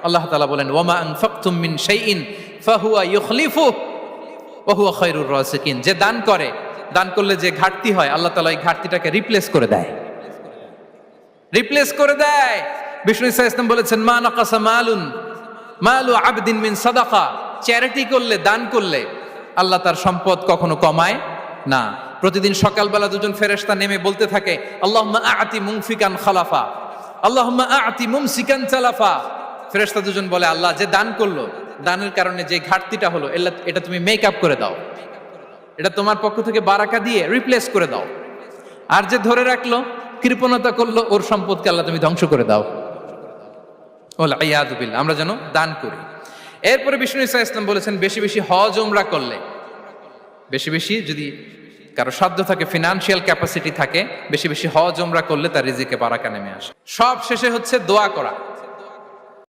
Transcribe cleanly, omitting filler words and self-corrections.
আল্লাহ তাআলা বলেন ওয়ামা আনফাকতুম মিন শাইইন ফাহুয়া ইউখলিফুহু ওয়া হুয়া খায়রুর রাসিকিন। যে দান করে, দান করলে যে ঘাটতি হয় আল্লাহ তাআলা এই ঘাটতিটাকে রিপ্লেস করে দেয়, রিপ্লেস করে দেয়। বিষ্ণু ইসা ইসলাম বলেছেন মা নাকাসা মালু আবদিন মিন সাদাকা। চ্যারিটি করলে, দান করলে আল্লাহ তার সম্পদ কখনো কমায় না। প্রতিদিন সকালবেলা দুজন ফেরেশতা নেমে বলতে থাকে আল্লাহুম্মা আ'তি মুনফিকান খালাফা, আল্লাহুম্মা আ'তি মুমসিকান চালাফা। ফেরেশতা দুজন বলে আল্লাহ যে দান করলো, দানের কারণে যে ঘাটতিটা হলো এটা তুমি মেক আপ করে দাও, এটা তোমার পক্ষ থেকে বারাকা দিয়ে রিপ্লেস করে দাও। আর যে ধরে রাখলো, কৃপণতা করলো, ওর সম্পদকে আল্লাহ তুমি ধ্বংস করে দাও। ওয়াল ইয়াদু বিল্লাহ। আমরা যেন দান করি। এরপরে বিষ্ণু ইসা ইসলাম বলেছেন বেশি বেশি হজ উমরা করলে, বেশি বেশি যদি কারো সাধ্য থাকে, ফিনান্সিয়াল ক্যাপাসিটি থাকে, বেশি বেশি হজ উমরা করলে তার রিজিকে বারাকা নেমে আসে। সব শেষে হচ্ছে দোয়া করা।